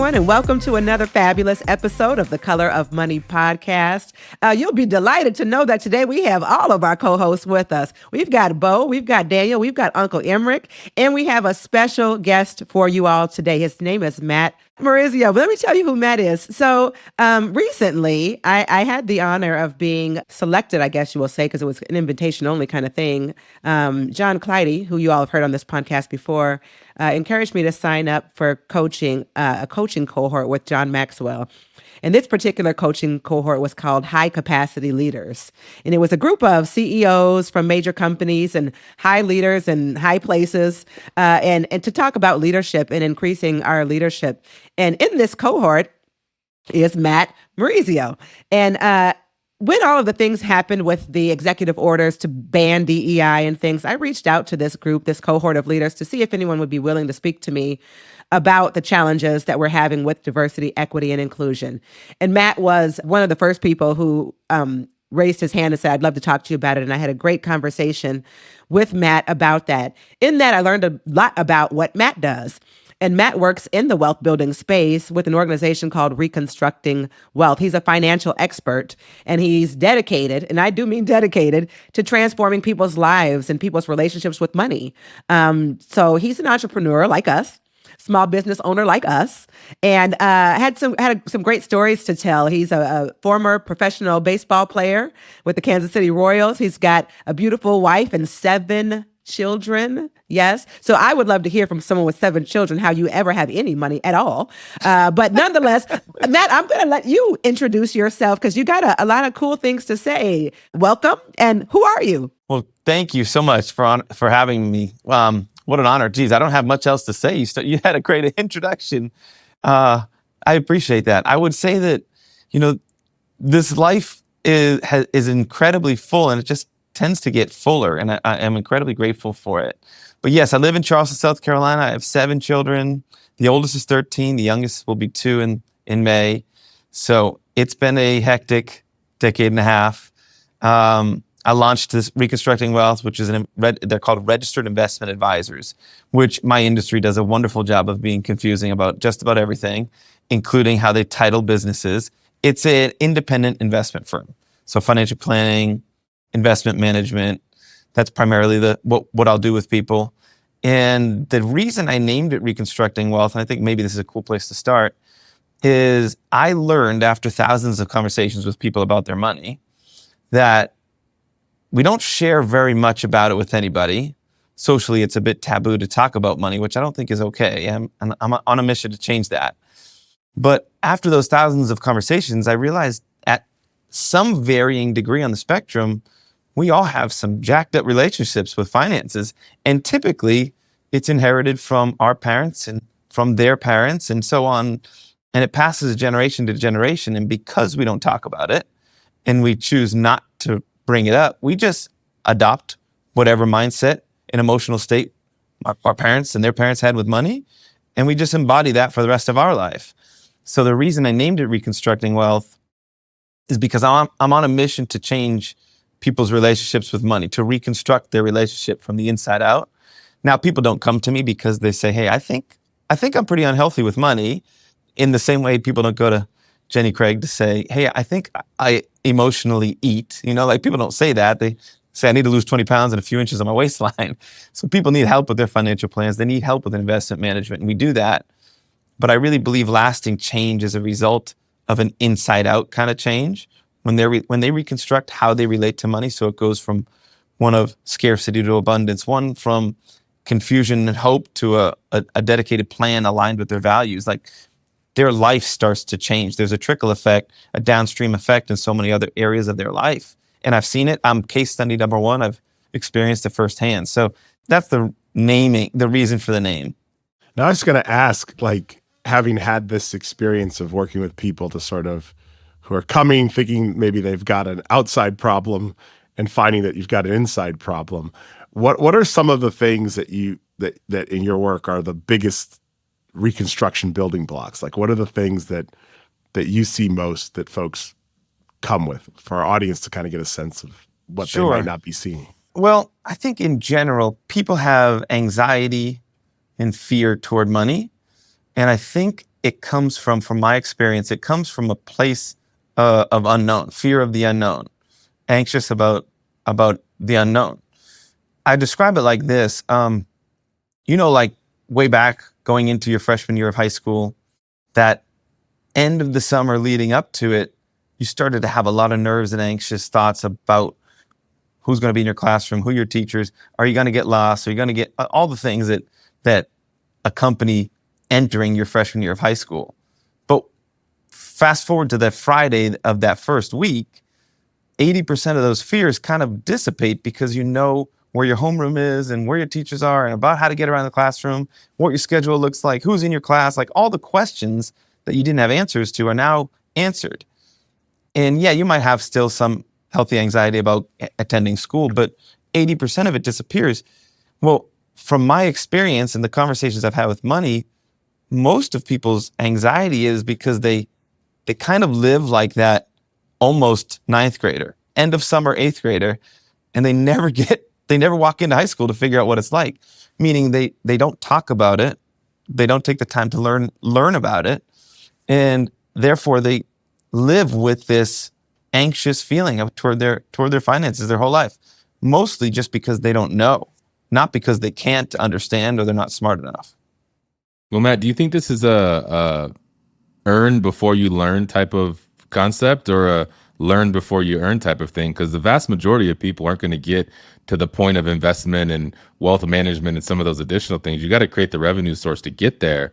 everyone, and welcome to another fabulous episode of the Color of Money podcast. You'll be delighted to know that today we have all of our co-hosts with us. We've got Bo, we've got Daniel, we've got Uncle Emmerich, and we have a special guest for you all today. His name is Matt Morizio. But let me tell you who Matt is. So recently, I had the honor of being selected, I guess you will say, because it was an invitation-only kind of thing. John Clyde, who you all have heard on this podcast before, encouraged me to sign up for coaching, a coaching cohort with John Maxwell. And this particular coaching cohort was called High Capacity Leaders. And it was a group of CEOs from major companies and high leaders and high places, and to talk about leadership and increasing our leadership. And in this cohort is Matt Morizio. And when all of the things happened with the executive orders to ban DEI and things, I reached out to this group, this cohort of leaders, to see if anyone would be willing to speak to me about the challenges that we're having with diversity, equity, and inclusion. And Matt was one of the first people who raised his hand and said, I'd love to talk to you about it. And I had a great conversation with Matt about that. In that, I learned a lot about what Matt does. And Matt works in the wealth building space with an organization called Reconstructing Wealth. He's a financial expert, and he's dedicated, and I do mean dedicated, to transforming people's lives and people's relationships with money. So he's an entrepreneur like us, small business owner like us, and had some great stories to tell. He's a former professional baseball player with the Kansas City Royals. He's got a beautiful wife and 7 children. Yes. So I would love to hear from someone with 7 children how you ever have any money at all. But nonetheless, Matt, I'm going to let you introduce yourself because you got a lot of cool things to say. Welcome. And who are you? Well, thank you so much for having me. What an honor. Geez, I don't have much else to say. You had a great introduction. I appreciate that. I would say that, this life is incredibly full, and it just tends to get fuller, and I am incredibly grateful for it. But yes, I live in Charleston, South Carolina. I have 7 children. The oldest is 13. The youngest will be 2 in May. So it's been a hectic decade and a half. I launched this Reconstructing Wealth, which is they're called Registered Investment Advisors, which my industry does a wonderful job of being confusing about just about everything, including how they title businesses. It's an independent investment firm. So financial planning, investment management, that's primarily what I'll do with people. And the reason I named it Reconstructing Wealth, and I think maybe this is a cool place to start, is I learned after thousands of conversations with people about their money that we don't share very much about it with anybody. Socially, it's a bit taboo to talk about money, which I don't think is okay. I'm on a mission to change that. But after those thousands of conversations, I realized at some varying degree on the spectrum, we all have some jacked up relationships with finances. And typically, it's inherited from our parents and from their parents and so on. And it passes generation to generation. And because we don't talk about it and we choose not to bring it up, we just adopt whatever mindset and emotional state our parents and their parents had with money, and we just embody that for the rest of our life. So the reason I named it Reconstructing Wealth is because I'm on a mission to change people's relationships with money, to reconstruct their relationship from the inside out. Now, people don't come to me because they say, hey, I think I'm pretty unhealthy with money, in the same way people don't go to Jenny Craig to say, hey, I think I emotionally eat. People don't say that. They say, I need to lose 20 pounds and a few inches on my waistline. So people need help with their financial plans. They need help with investment management, and we do that. But I really believe lasting change is a result of an inside-out kind of change when they reconstruct how they relate to money. So it goes from one of scarcity to abundance, one from confusion and hope to a dedicated plan aligned with their values. Like, their life starts to change. There's a trickle effect, a downstream effect in so many other areas of their life. And I've seen it. I'm case study number 1. I've experienced it firsthand. So that's the reason for the name. Now, I was going to ask, having had this experience of working with people who are coming thinking maybe they've got an outside problem and finding that you've got an inside problem. What are some of the things that in your work are the biggest reconstruction building blocks? What are the things that you see most that folks come with for our audience to kind of get a sense of what they might not be seeing? Well, I think in general, people have anxiety and fear toward money. And I think it comes from my experience, it comes from a place of unknown, fear of the unknown, anxious about the unknown. I describe it like this. Like way back going into your freshman year of high school, that end of the summer leading up to it, you started to have a lot of nerves and anxious thoughts about who's going to be in your classroom, who are your teachers, are you going to get lost, are you going to get all the things that accompany entering your freshman year of high school. But fast forward to that Friday of that first week, 80% of those fears kind of dissipate because you know where your homeroom is and where your teachers are and about how to get around the classroom, what your schedule looks like, who's in your class, like all the questions that you didn't have answers to are now answered. And yeah, you might have still some healthy anxiety about attending school, but 80% of it disappears. Well, from my experience and the conversations I've had with money, most of people's anxiety is because they kind of live like that almost ninth grader, end of summer eighth grader, and they never walk into high school to figure out what it's like. Meaning they don't talk about it, they don't take the time to learn about it, and therefore they live with this anxious feeling toward their finances their whole life, mostly just because they don't know, not because they can't understand or they're not smart enough. Well, Matt, do you think this is a earn before you learn type of concept, or a learn before you earn type of thing? Because the vast majority of people aren't going to get to the point of investment and wealth management and some of those additional things. You got to create the revenue source to get there.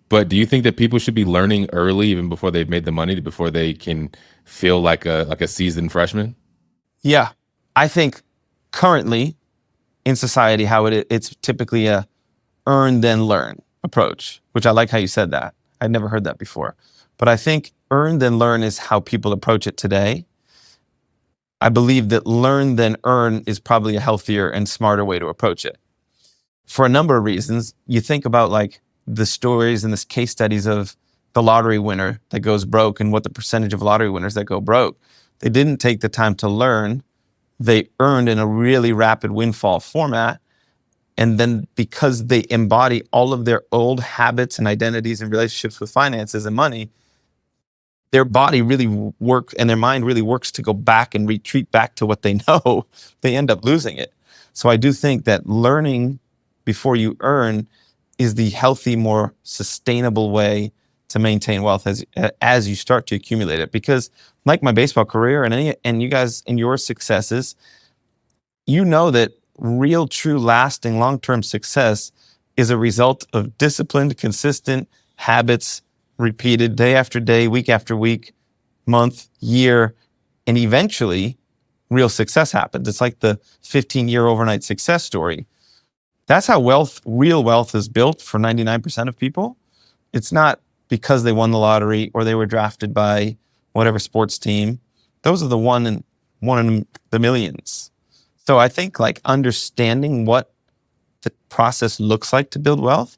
But do you think that people should be learning early, even before they've made the money, before they can feel like a seasoned freshman? Yeah, I think currently in society, how it's typically a earn then learn approach, which I like how you said that. I'd never heard that before. But I think earn then learn is how people approach it today. I believe that learn then earn is probably a healthier and smarter way to approach it. For a number of reasons. You think about like the stories and the case studies of the lottery winner that goes broke and what the percentage of lottery winners that go broke. They didn't take the time to learn. They earned in a really rapid windfall format. And then because they embody all of their old habits and identities and relationships with finances and money, their body really works and their mind really works to go back and retreat back to what they know. They end up losing it. So I do think that learning before you earn is the healthy, more sustainable way to maintain wealth as you start to accumulate it. Because like my baseball career and you guys in your successes, you know that real, true, lasting, long-term success is a result of disciplined, consistent habits, repeated day after day, week after week, month, year, and eventually real success happens. It's like the 15-year overnight success story. That's how real wealth is built for 99% of people. It's not because they won the lottery or they were drafted by whatever sports team. Those are the one in the millions. So I think like understanding what the process looks like to build wealth,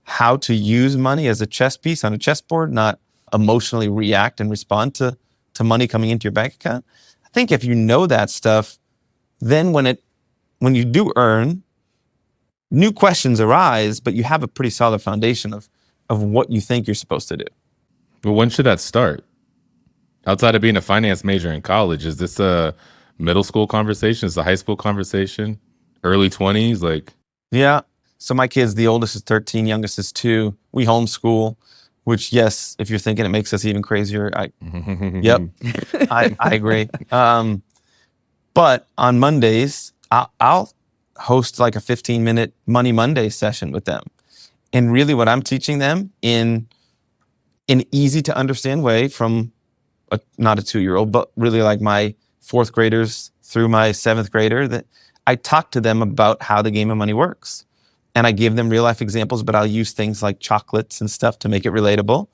how to use money as a chess piece on a chessboard, not emotionally react and respond to money coming into your bank account. I think if you know that stuff, then when you do earn, new questions arise, but you have a pretty solid foundation of what you think you're supposed to do. Well, when should that start? Outside of being a finance major in college, is this a middle school conversation? Is it a high school conversation? Early 20s? Like, yeah. So my kids, the oldest is 13, youngest is 2. We homeschool, which, yes, if you're thinking it makes us even crazier, yep, I agree. But on Mondays, I'll host like a 15-minute Money Monday session with them. And really what I'm teaching them in an easy to understand way from not a 2-year-old, but really like my 4th graders through my 7th grader, that I talk to them about how the game of money works. And I give them real life examples, but I'll use things like chocolates and stuff to make it relatable.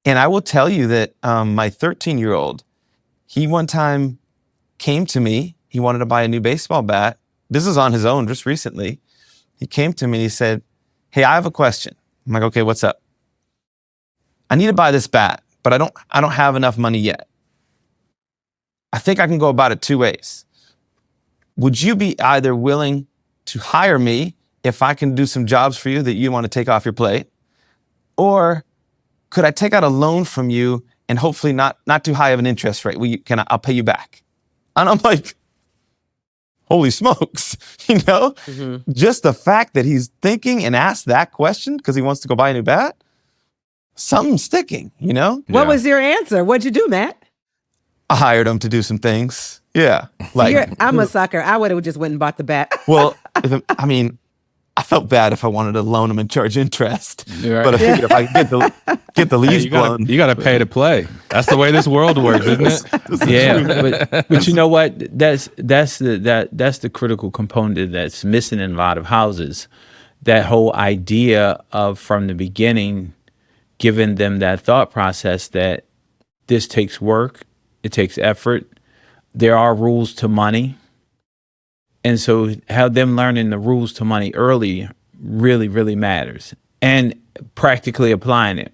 And I will tell you that my 13-year-old, he one time came to me, he wanted to buy a new baseball bat. This is on his own just recently. He came to me and he said, "Hey, I have a question." I'm like, "Okay, what's up?" "I need to buy this bat, but I don't have enough money yet. I think I can go about it 2 ways. Would you be either willing to hire me if I can do some jobs for you that you want to take off your plate? Or could I take out a loan from you and hopefully not too high of an interest rate? I'll pay you back. And I'm like, holy smokes, Just the fact that he's thinking and asked that question because he wants to go buy a new bat, something's sticking, What was your answer? What'd you do, Matt? I hired him to do some things. Yeah. I'm a sucker. I would have just went and bought the bat. Well, I felt bad if I wanted to loan him and charge interest. Right. But I figured if I could get the leaves blown. You got to pay to play. That's the way this world works, isn't it? Yeah, but you know what? That's the critical component that's missing in a lot of houses. That whole idea of, from the beginning, giving them that thought process that this takes work, it takes effort. There are rules to money. And so how them learning the rules to money early really, really matters, and practically applying it.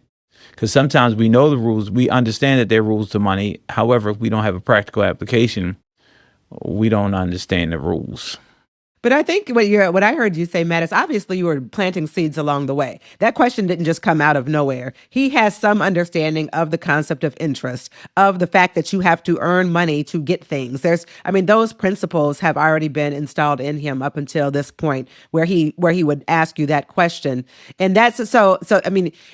Because sometimes we know the rules, we understand that they're rules to money. However, if we don't have a practical application, we don't understand the rules. But I think what I heard you say, Matt, is obviously you were planting seeds along the way. That question didn't just come out of nowhere. He has some understanding of the concept of interest, of the fact that you have to earn money to get things. Those principles have already been installed in him up until this point where he would ask you that question. And that's so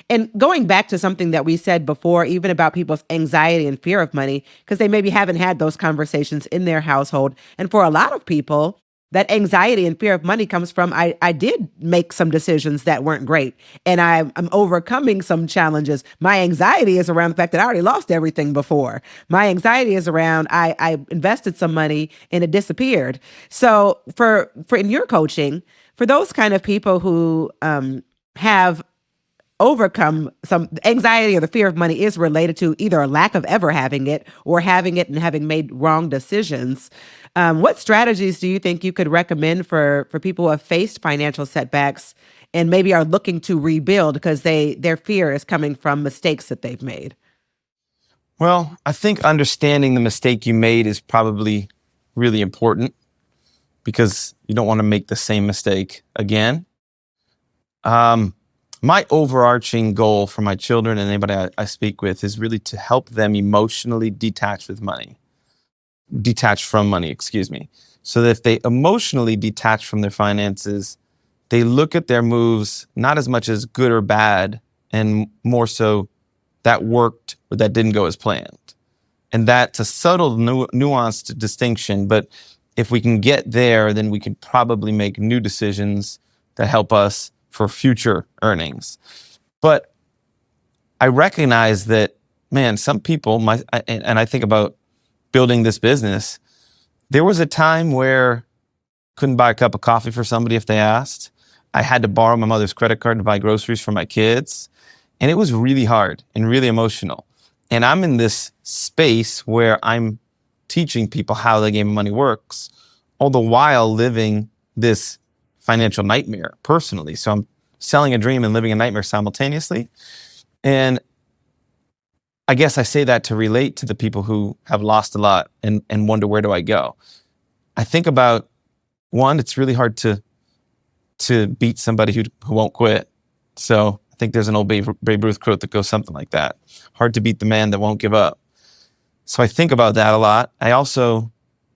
and going back to something that we said before, even about people's anxiety and fear of money, because they maybe haven't had those conversations in their household. And for a lot of people, that anxiety and fear of money comes from, I did make some decisions that weren't great, and I'm overcoming some challenges. My anxiety is around the fact that I already lost everything before. My anxiety is around, I invested some money and it disappeared. So for in your coaching, for those kind of people who have overcome some anxiety, or the fear of money is related to either a lack of ever having it or having it and having made wrong decisions. What strategies do you think you could recommend for people who have faced financial setbacks and maybe are looking to rebuild because their fear is coming from mistakes that they've made? Well, I think understanding the mistake you made is probably really important because you don't want to make the same mistake again. My overarching goal for my children and anybody I speak with is really to help them emotionally detach from money, so that if they emotionally detach from their finances, they look at their moves not as much as good or bad, and more so that worked or that didn't go as planned. And that's a subtle, nuanced distinction. But if we can get there, then we can probably make new decisions that help us for future earnings. But I recognize that, man, some people, and I think about building this business, there was a time where couldn't buy a cup of coffee for somebody if they asked. I had to borrow my mother's credit card to buy groceries for my kids. And it was really hard and really emotional. And I'm in this space where I'm teaching people how the game of money works, all the while living this financial nightmare personally. So I'm selling a dream and living a nightmare simultaneously. And I guess I say that to relate to the people who have lost a lot and wonder, where do I go? I think about, one, it's really hard to beat somebody who won't quit. So I think there's an old Babe Ruth quote that goes something like that. Hard to beat the man that won't give up. So I think about that a lot. I also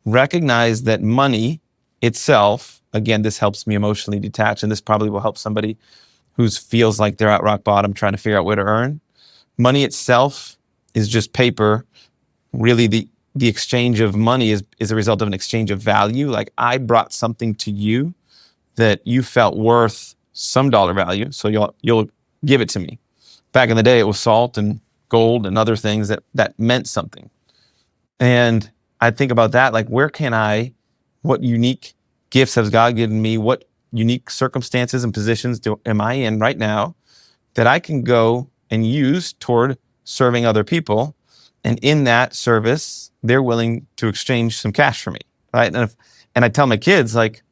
recognize that money itself, again, this helps me emotionally detach, and this probably will help somebody who feels like they're at rock bottom trying to figure out where to earn. Money itself is just paper. Really, the exchange of money is a result of an exchange of value. Like, I brought something to you that you felt worth some dollar value, so you'll give it to me. Back in the day, it was salt and gold and other things that meant something. And I think about that, like, what unique gifts has God given me? What unique circumstances and positions am I in right now that I can go and use toward serving other people? And in that service, they're willing to exchange some cash for me, right? And I tell my kids, like,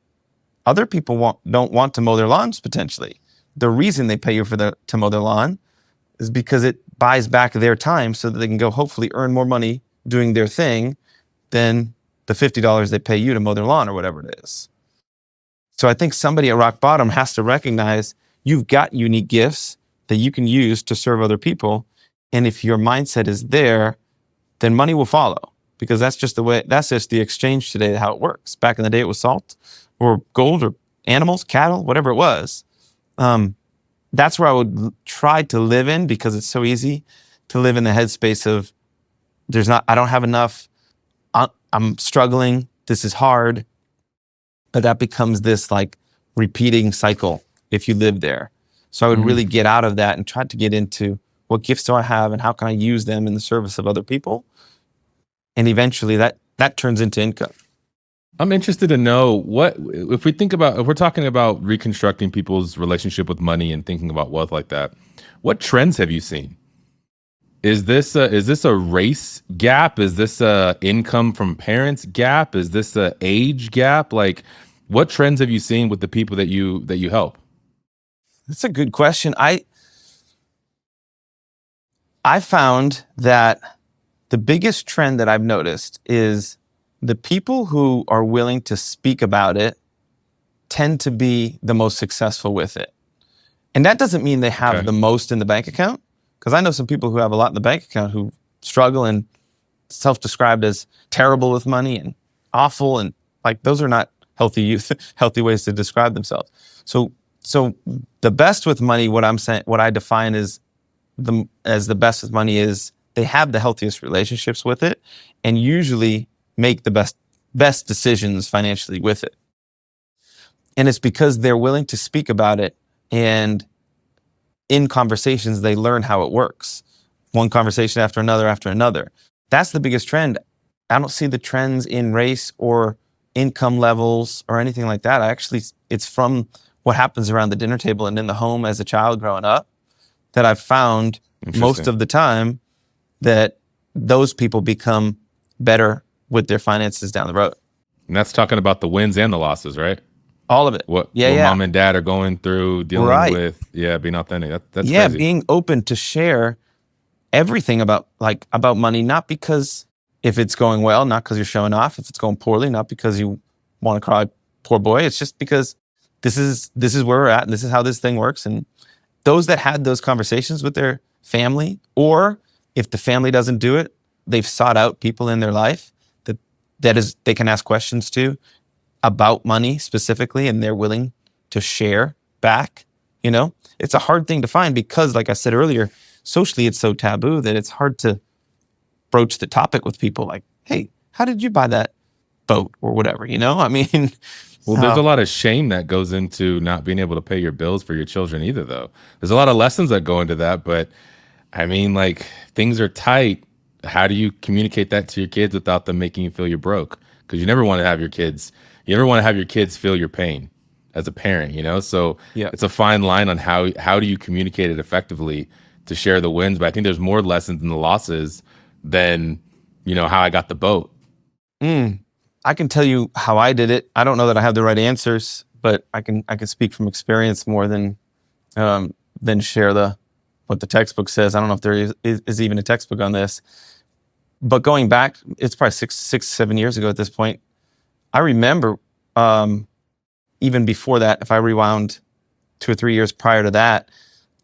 other people don't want to mow their lawns potentially. The reason they pay you to mow their lawn is because it buys back their time so that they can go hopefully earn more money doing their thing than the $50 they pay you to mow their lawn or whatever it is. So I think somebody at rock bottom has to recognize you've got unique gifts that you can use to serve other people. And if your mindset is there, then money will follow, because that's just the exchange today, how it works. Back in the day, it was salt or gold or animals, cattle, whatever it was. That's where I would try to live in, because it's so easy to live in the headspace of I don't have enough, I'm struggling, this is hard. But that becomes this like repeating cycle if you live there. So I would really get out of that and try to get into what gifts do I have and how can I use them in the service of other people? And eventually that turns into income. I'm interested to know if we're talking about reconstructing people's relationship with money and thinking about wealth like that, what trends have you seen? Is this a race gap? Is this a income from parents gap? Is this a age gap? Like, what trends have you seen with the people that you help? That's a good question. I found that the biggest trend that I've noticed is the people who are willing to speak about it tend to be the most successful with it. And that doesn't mean they have the most in the bank account, because I know some people who have a lot in the bank account who struggle and self-described as terrible with money and awful, and like those are not healthy ways to describe themselves. So the best with money, what I define as the best with money is they have the healthiest relationships with it and usually make the best decisions financially with it. And it's because they're willing to speak about it, and in conversations, they learn how it works. One conversation after another. That's the biggest trend. I don't see the trends in race or income levels or anything like that. It's from what happens around the dinner table and in the home as a child growing up that I've found most of the time that those people become better with their finances down the road. And that's talking about the wins and the losses, right? All of it. What mom and dad are going through, dealing with, being authentic. That's crazy. Being open to share everything about money, not because if it's going well, not because you're showing off. If it's going poorly, not because you want to cry, poor boy. It's just because this is where we're at, and this is how this thing works. And those that had those conversations with their family, or if the family doesn't do it, they've sought out people in their life that they can ask questions to about money specifically, and they're willing to share back. It's a hard thing to find because, like I said earlier, socially it's so taboo that it's hard to broach the topic with people like, hey, how did you buy that boat or whatever, Well, there's a lot of shame that goes into not being able to pay your bills for your children either, though. There's a lot of lessons that go into that, but things are tight. How do you communicate that to your kids without them making you feel you're broke? Because you never want to have your kids feel your pain as a parent, So it's a fine line on how do you communicate it effectively to share the wins. But I think there's more lessons in the losses than, how I got the boat. I can tell you how I did it. I don't know that I have the right answers, but I can speak from experience more than share what the textbook says. I don't know if there is even a textbook on this. But going back, it's probably 7 years ago at this point. I remember even before that, if I rewound 2 or 3 years prior to that,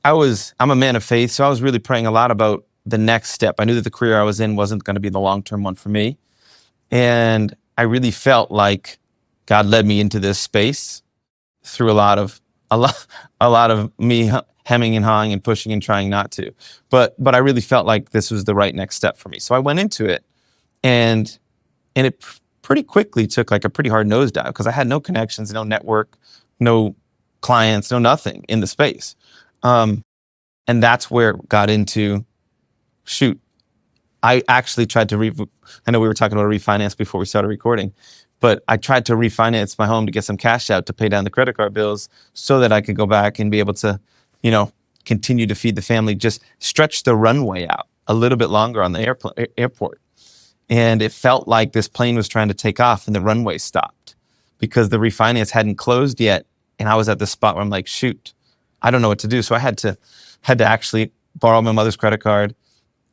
I'm a man of faith, so I was really praying a lot about the next step. I knew that the career I was in wasn't going to be the long-term one for me. And I really felt like God led me into this space through a lot of me hemming and hawing and pushing and trying not to. But I really felt like this was the right next step for me. So I went into it, and it pretty quickly took like a pretty hard nosedive because I had no connections, no network, no clients, no nothing in the space. And that's where it got into, I actually tried to I know we were talking about refinance before we started recording, but I tried to refinance my home to get some cash out to pay down the credit card bills so that I could go back and be able to, continue to feed the family, just stretch the runway out a little bit longer on the airport. And it felt like this plane was trying to take off and the runway stopped because the refinance hadn't closed yet. And I was at the spot where I'm like, shoot, I don't know what to do. So I had to actually borrow my mother's credit card.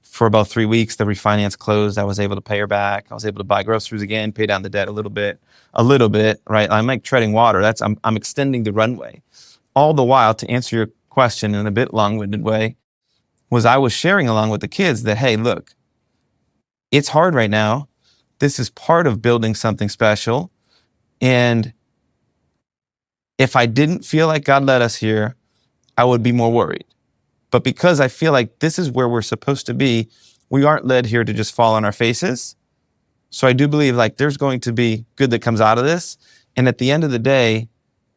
For about 3 weeks, the refinance closed. I was able to pay her back. I was able to buy groceries again, pay down the debt a little bit, right? I'm like treading water. I'm extending the runway. All the while, to answer your question in a bit long-winded way, was I was sharing along with the kids that, hey, look, it's hard right now. This is part of building something special. And if I didn't feel like God led us here, I would be more worried. But because I feel like this is where we're supposed to be, we aren't led here to just fall on our faces. So I do believe like there's going to be good that comes out of this. And at the end of the day,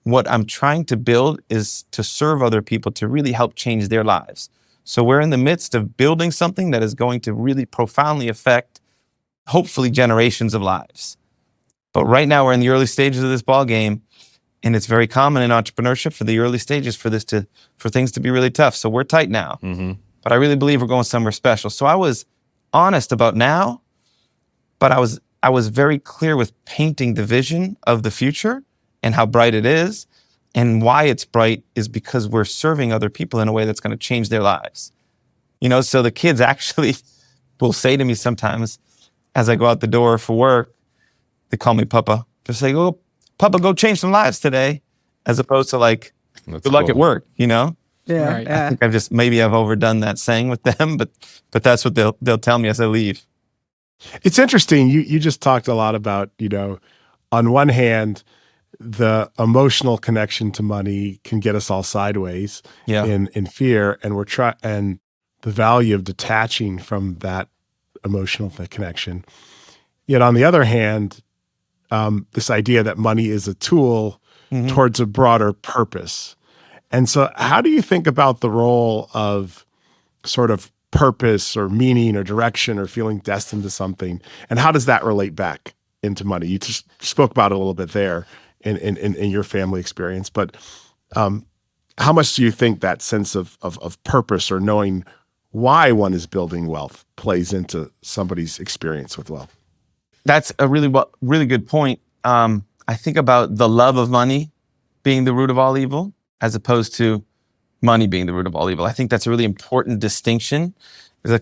what I'm trying to build is to serve other people, to really help change their lives. So we're in the midst of building something that is going to really profoundly affect, hopefully, generations of lives. But right now we're in the early stages of this ball game, and it's very common in entrepreneurship for the early stages for things to be really tough. So we're tight now, but I really believe we're going somewhere special. So I was honest about now, but I was very clear with painting the vision of the future and how bright it is. And why it's bright is because we're serving other people in a way that's going to change their lives. So the kids actually will say to me sometimes as I go out the door for work, they call me Papa. They'll say, "Oh, Papa, go change some lives today," as opposed to like, That's good luck cool. at work, Yeah. Right. I think maybe I've overdone that saying with them, but that's what they'll tell me as I leave. It's interesting. You just talked a lot about, on one hand, the emotional connection to money can get us all sideways in fear, and and the value of detaching from that emotional connection. Yet on the other hand, this idea that money is a tool towards a broader purpose. And so how do you think about the role of sort of purpose or meaning or direction or feeling destined to something? And how does that relate back into money? You just spoke about it a little bit there in your family experience, but how much do you think that sense of purpose or knowing why one is building wealth plays into somebody's experience with wealth? That's a really good point. I think about the love of money being the root of all evil, as opposed to money being the root of all evil. I think that's a really important distinction. There's a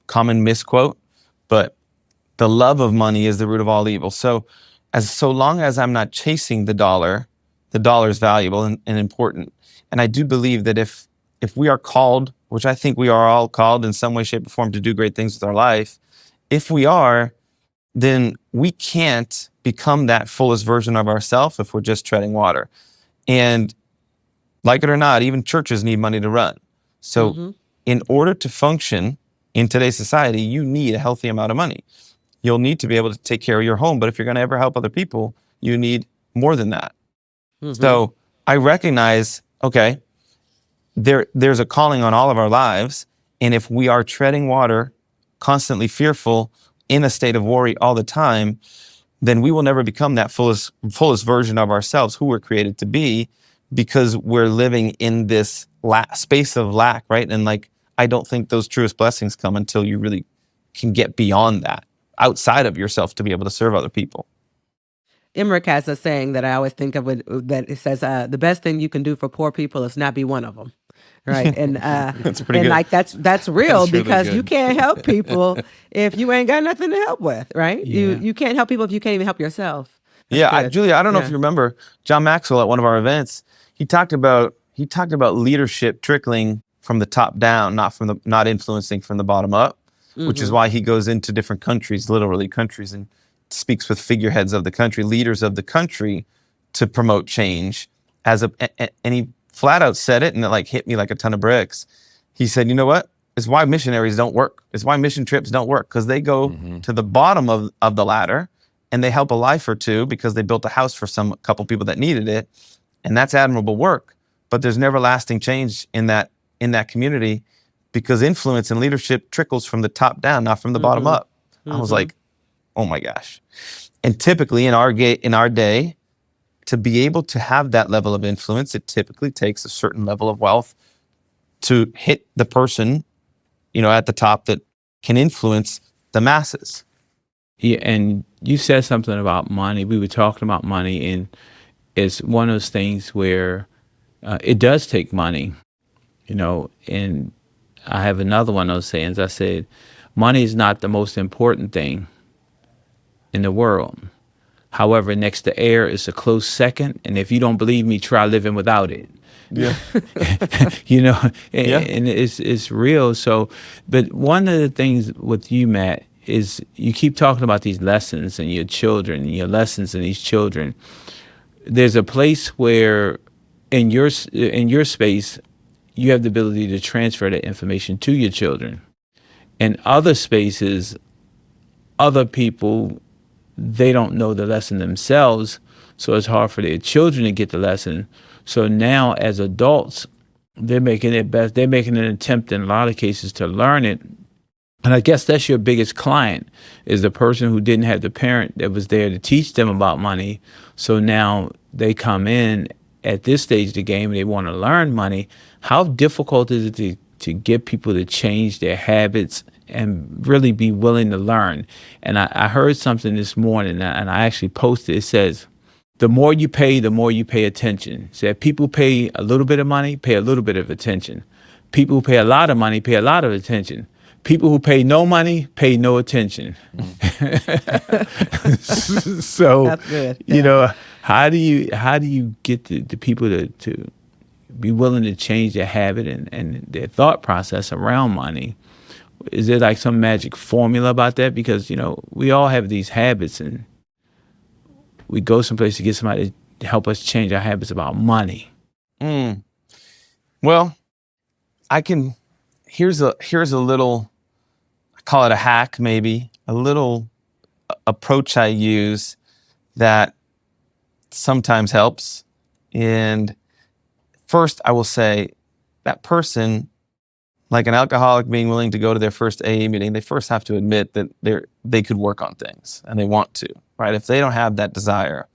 common misquote, but the love of money is the root of all evil. So long as I'm not chasing the dollar is valuable and important. And I do believe that if we are called, which I think we are all called in some way, shape, or form to do great things with our life, if we are, then we can't become that fullest version of ourselves if we're just treading water. And like it or not, even churches need money to run. So in order to function in today's society, you need a healthy amount of money. You'll need to be able to take care of your home, but if you're going to ever help other people, you need more than that. So I recognize, okay, there's a calling on all of our lives, and if we are treading water, constantly fearful, in a state of worry all the time, then we will never become that fullest version of ourselves, who we're created to be, because we're living in this space of lack, right? And like, I don't think those truest blessings come until you really can get beyond that, outside of yourself, to be able to serve other people. Emmerich has a saying that I always think of that it says, the best thing you can do for poor people is not be one of them. Right. And That's pretty good. like that's real, That's really because good. you can't help people if you ain't got nothing to help with, right? Yeah. You can't help people if you can't even help yourself. That's good. Julia, I don't know if Yeah. you remember John Maxwell at one of our events. He talked about leadership trickling from the top down, not influencing from the bottom up, which is why he goes into different countries, literally countries, and speaks with figureheads of the country, leaders of the country, to promote change. And he flat out said it, and it like hit me like a ton of bricks. He said, "You know what? It's why missionaries don't work. It's why mission trips don't work, because they go to the bottom of the ladder, and they help a life or two because they built a house for couple people that needed it, and that's admirable work. But there's never lasting change in that community, because influence and leadership trickles from the top down, not from the bottom up." I was like, oh my gosh. And typically in our day, to be able to have that level of influence, it typically takes a certain level of wealth to hit the person, at the top, that can influence the masses. Yeah, and you said something about money. We were talking about money, and it's one of those things where it does take money, and I have another one of those sayings. I said, money is not the most important thing in the world. However, next to air is a close second, and if you don't believe me, try living without it. Yeah. You know, and, Yeah. and it's real. So, but one of the things with you, Matt, is you keep talking about these lessons and your children, and your lessons and these children. There's a place where in your space, you have the ability to transfer that information to your children. In other spaces, other people, they don't know the lesson themselves, so it's hard for their children to get the lesson. So now, as adults, they're making it best. They're making an attempt in a lot of cases to learn it. And I guess that's your biggest client, is the person who didn't have the parent that was there to teach them about money. So now they come in at this stage of the game and they want to learn money. How difficult is it to get people to change their habits and really be willing to learn? And I heard something this morning, and I actually posted. It says, the more you pay attention. So if people pay a little bit of money, pay a little bit of attention. People who pay a lot of money, pay a lot of attention. People who pay no money, pay no attention. So, That's good. you know, how do you get the people to be willing to change their habit and their thought process around money? Is there like some magic formula about that? Because, you know, we all have these habits, and we go someplace to get somebody to help us change our habits about money. Well, here's a little, I call it a hack, maybe, a little approach I use that sometimes helps. And first, I will say that person, like an alcoholic being willing to go to their first AA meeting, they first have to admit that they could work on things and they want to, right? If they don't have that desire,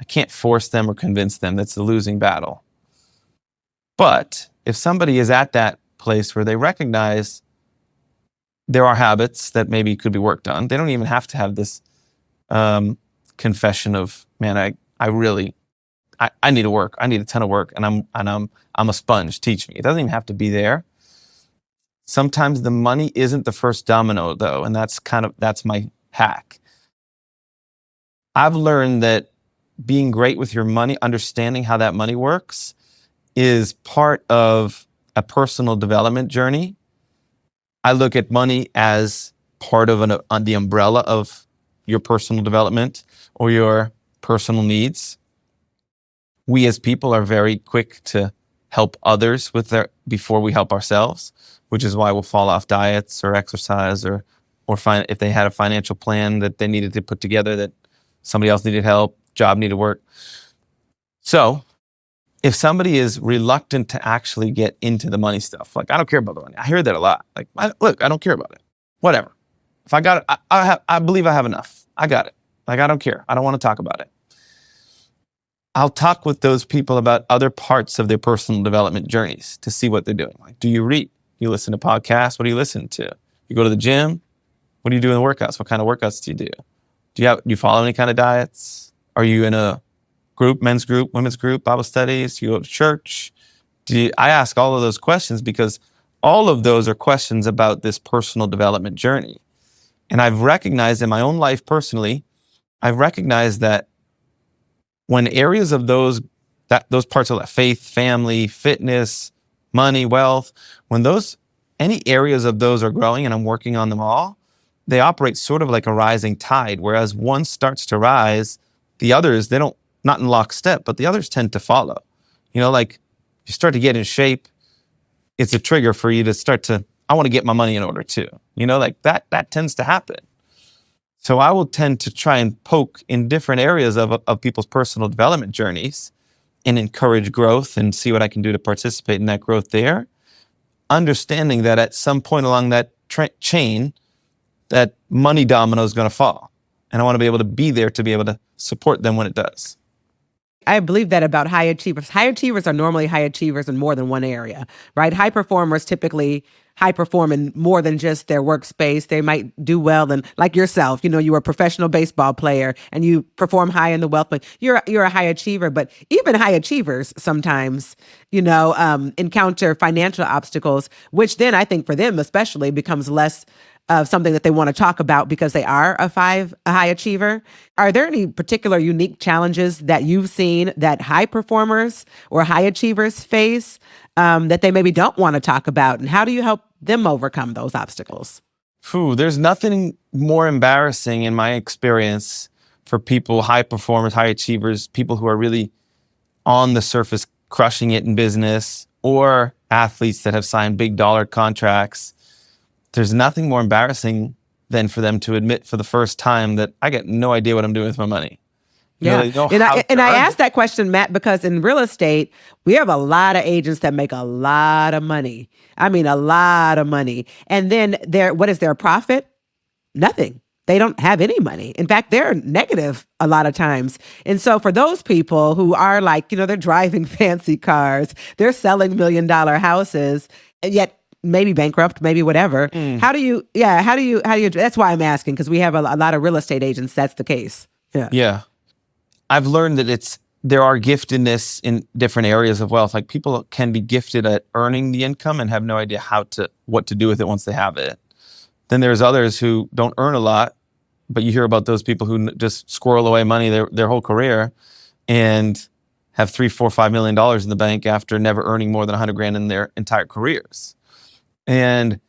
I can't force them or convince them. That's the losing battle. But if somebody is at that place where they recognize there are habits that maybe could be worked on, they don't even have to have this confession of, man, I need to work. I need a ton of work, and I'm a sponge. Teach me. It doesn't even have to be there. Sometimes the money isn't the first domino, though, and that's my hack. I've learned that being great with your money, understanding how that money works, is part of a personal development journey. I look at money as part of the umbrella of your personal development or your personal needs. We as people are very quick to help others before we help ourselves, which is why we'll fall off diets or exercise or if they had a financial plan that they needed to put together that somebody else needed help, job needed work. So if somebody is reluctant to actually get into the money stuff, like, I don't care about the money. I hear that a lot. Like, look, I don't care about it. Whatever. If I got it, I believe I have enough. I got it. Like, I don't care. I don't want to talk about it. I'll talk with those people about other parts of their personal development journeys to see what they're doing. Like, do you read? You listen to podcasts? What do you listen to? You go to the gym? What do you do in the workouts? What kind of workouts do you do? Do you follow any kind of diets? Are you in a group, men's group, women's group, Bible studies? You go to church? I ask all of those questions because all of those are questions about this personal development journey. And I've recognized in my own life personally, I've recognized that when areas of those parts of that faith, family, fitness, money, wealth, when any areas of those are growing and I'm working on them all, they operate sort of like a rising tide. Whereas one starts to rise, the others, not in lockstep, but the others tend to follow. You know, like you start to get in shape, it's a trigger for you to I want to get my money in order too. You know, like that tends to happen. So I will tend to try and poke in different areas of people's personal development journeys and encourage growth and see what I can do to participate in that growth there. Understanding that at some point along that chain, that money domino is going to fall. And I want to be able to be there to be able to support them when it does. I believe that about high achievers. High achievers are normally high achievers in more than one area, right? High performers typically high perform in more than just their workspace. They might do well in, like yourself, you were a professional baseball player and you perform high in the wealth, but you're a high achiever. But even high achievers sometimes, encounter financial obstacles, which then I think for them especially becomes less of something that they want to talk about because they are a high achiever. Are there any particular unique challenges that you've seen that high performers or high achievers face that they maybe don't want to talk about? And how do you help them overcome those obstacles? There's nothing more embarrassing in my experience for people, high performers, high achievers, people who are really on the surface crushing it in business, or athletes that have signed big dollar contracts. There's nothing more embarrassing than for them to admit for the first time that I got no idea what I'm doing with my money. Yeah. And I asked that question, Matt, because in real estate, we have a lot of agents that make a lot of money. I mean, a lot of money. And then what is their profit? Nothing. They don't have any money. In fact, they're negative a lot of times. And so for those people who are like, they're driving fancy cars, they're selling $1 million houses, and yet maybe bankrupt, maybe whatever. How do you, that's why I'm asking, because we have a lot of real estate agents. That's the case. Yeah. I've learned that there are giftedness in different areas of wealth. Like people can be gifted at earning the income and have no idea what to do with it once they have it. Then there's others who don't earn a lot, but you hear about those people who just squirrel away money their whole career and have $3, $4, $5 million in the bank after never earning more than $100,000 in their entire careers. And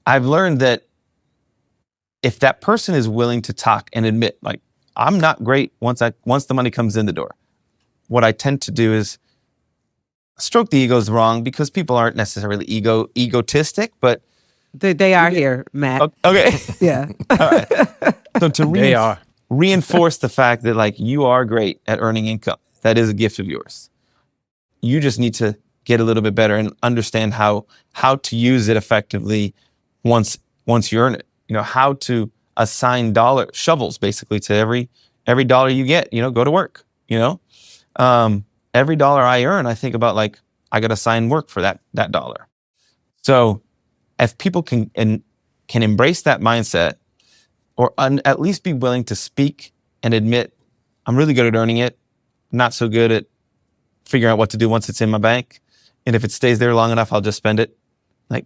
I've learned that if that person is willing to talk and admit, like, I'm not great once the money comes in the door, what I tend to do is stroke the ego is wrong, because people aren't necessarily egotistic, but they are here, Matt. Okay. Yeah. All right. So to reinforce the fact that, like, you are great at earning income. That is a gift of yours. You just need to get a little bit better and understand how to use it effectively once you earn it. How to assign shovels basically to every dollar you get. Go to work. Every dollar I earn, I think about, like, I got to assign work for that dollar. So if people can embrace that mindset, or at least be willing to speak and admit, I'm really good at earning it, not so good at figuring out what to do once it's in my bank. And if it stays there long enough, I'll just spend it. Like,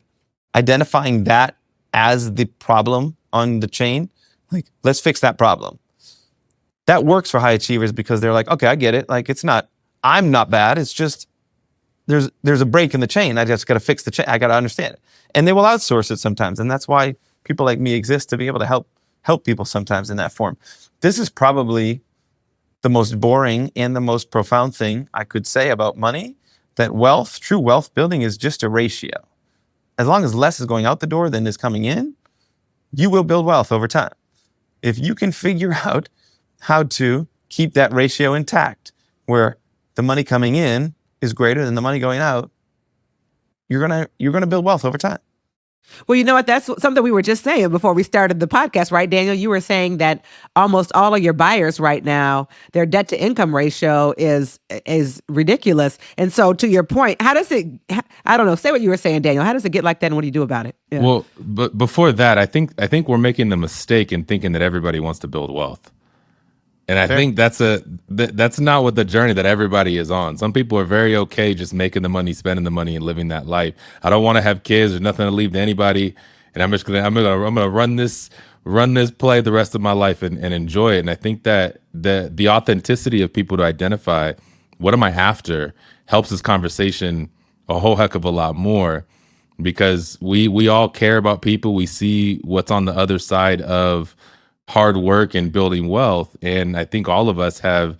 identifying that as the problem on the chain, like, let's fix that problem. That works for high achievers because they're like, okay, I get it. Like, I'm not bad. It's just, there's a break in the chain. I just got to fix the chain. I got to understand it. And they will outsource it sometimes. And that's why people like me exist, to be able to help people sometimes in that form. This is probably the most boring and the most profound thing I could say about money, that true wealth building is just a ratio. As long as less is going out the door than is coming in, you will build wealth over time. If you can figure out how to keep that ratio intact, where the money coming in is greater than the money going out, you're gonna build wealth over time. Well, you know what? That's something we were just saying before we started the podcast, right, Daniel? You were saying that almost all of your buyers right now, their debt to income ratio is ridiculous. And so, to your point, how does it? I don't know. Say what you were saying, Daniel. How does it get like that, and what do you do about it? Yeah. Well, but before that, I think we're making the mistake in thinking that everybody wants to build wealth. And I think that's not what the journey that everybody is on. Some people are very okay just making the money, spending the money, and living that life. I don't want to have kids. There's nothing to leave to anybody, and I'm gonna run this play the rest of my life and enjoy it. And I think that the authenticity of people to identify what am I after helps this conversation a whole heck of a lot more, because we all care about people. We see what's on the other side of hard work and building wealth. And I think all of us have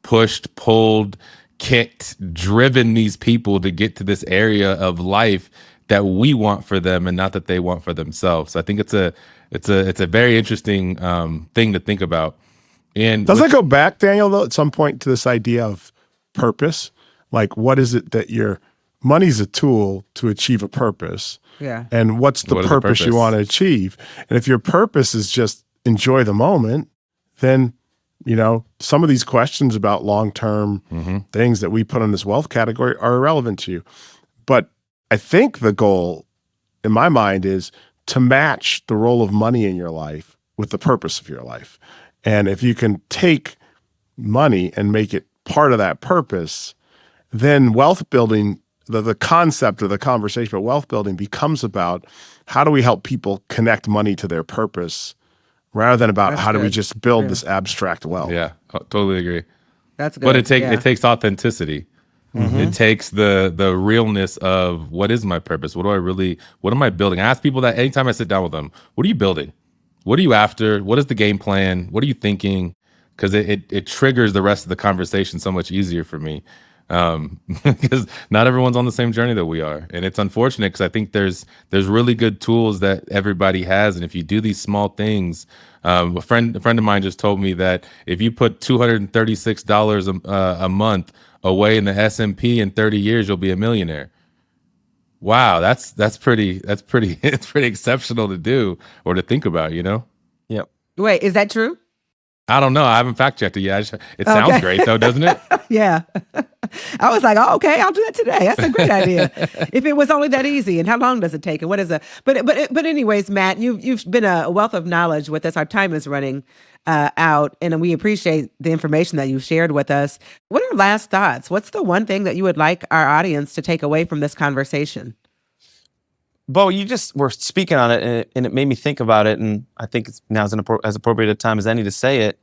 pushed, pulled, kicked, driven these people to get to this area of life that we want for them and not that they want for themselves. So I think it's a very interesting thing to think about. And does that go back, Daniel, though, at some point to this idea of purpose? Like, what is it that your money's a tool to achieve a purpose? Yeah. And what's the purpose you want to achieve? And if your purpose is just enjoy the moment, then, some of these questions about long-term things that we put in this wealth category are irrelevant to you. But I think the goal in my mind, is to match the role of money in your life with the purpose of your life. And if you can take money and make it part of that purpose, then wealth building, the concept of the conversation about wealth building becomes about how do we help people connect money to their purpose rather than about how do we just build this abstract wealth. Yeah, totally agree. That's good. But it takes authenticity. It takes the realness of what is my purpose? What am I building? I ask people that anytime I sit down with them, what are you building? What are you after? What is the game plan? What are you thinking? Because it triggers the rest of the conversation so much easier for me. Because not everyone's on the same journey that we are. And it's unfortunate because I think there's really good tools that everybody has. And if you do these small things, a friend of mine just told me that if you put $236 a month away in the S&P in 30 years, you'll be a millionaire. Wow, that's pretty it's pretty exceptional to do or to think about, you know? Yep. Wait, is that true? I don't know. I haven't fact checked it yet. It sounds great though, doesn't it? Yeah. I was like, oh, okay, I'll do that today. That's a great idea. If it was only that easy, and how long does it take? And what is it? But anyways, Matt, you've been a wealth of knowledge with us. Our time is running out, and we appreciate the information that you've shared with us. What are your last thoughts? What's the one thing that you would like our audience to take away from this conversation? Bo, you just were speaking on it, and it made me think about it, and I think it's now as appropriate a time as any to say it,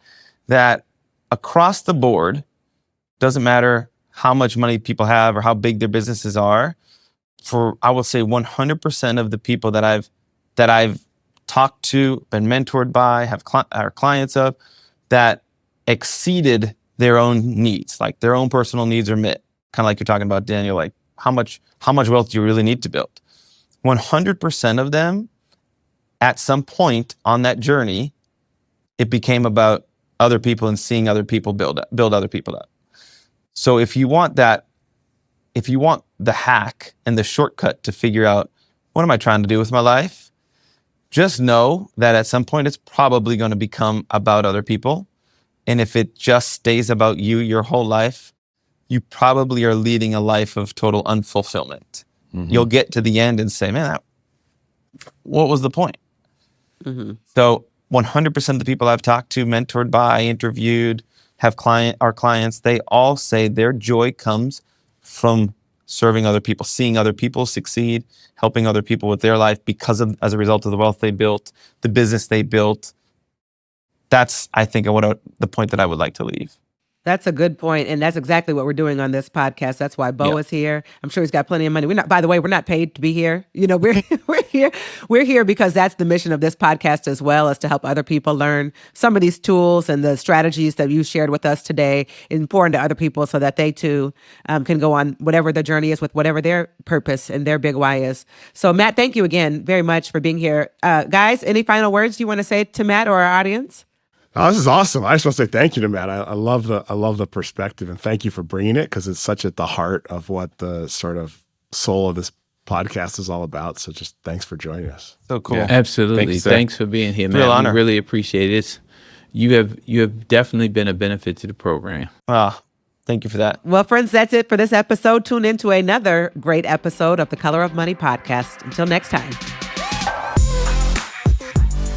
that across the board, doesn't matter how much money people have or how big their businesses are, for I will say 100% of the people that I've talked to, been mentored by, are clients of, that exceeded their own needs, like their own personal needs are met. Kind of like you're talking about, Daniel, like how much wealth do you really need to build? 100% of them, at some point on that journey, it became about other people and seeing other people build other people up. So if you want the hack and the shortcut to figure out what am I trying to do with my life, just know that at some point it's probably going to become about other people. And if it just stays about you your whole life, you probably are leading a life of total unfulfillment. Mm-hmm. You'll get to the end and say, man, what was the point? Mm-hmm. So 100% of the people I've talked to, mentored by, interviewed, our clients, they all say their joy comes from serving other people, seeing other people succeed, helping other people with their life as a result of the wealth they built, the business they built. That's, I think, the point that I would like to leave. That's a good point, and that's exactly what we're doing on this podcast. That's why Bo is here. I'm sure he's got plenty of money. By the way, we're not paid to be here. You know, we're here. We're here because that's the mission of this podcast as well, is to help other people learn some of these tools and the strategies that you shared with us today is important to other people so that they too can go on whatever their journey is with whatever their purpose and their big why is. So, Matt, thank you again very much for being here. Guys, any final words you want to say to Matt or our audience? Oh, this is awesome. I just want to say thank you to Matt. I love the perspective, and thank you for bringing it because it's such at the heart of what the sort of soul of this podcast is all about. So just thanks for joining us. So cool. Yeah, absolutely. Thanks for being here, man. Real honor. We really appreciate it. You have definitely been a benefit to the program. Thank you for that. Well, friends, that's it for this episode. Tune into another great episode of the Color of Money podcast. Until next time.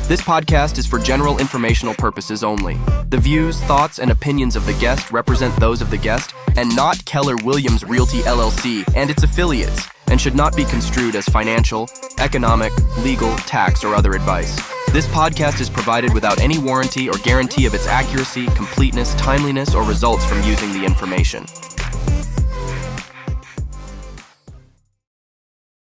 This podcast is for general informational purposes only. The views, thoughts, and opinions of the guest represent those of the guest and not Keller Williams Realty LLC and its affiliates, and should not be construed as financial, economic, legal, tax, or other advice. This podcast is provided without any warranty or guarantee of its accuracy, completeness, timeliness, or results from using the information.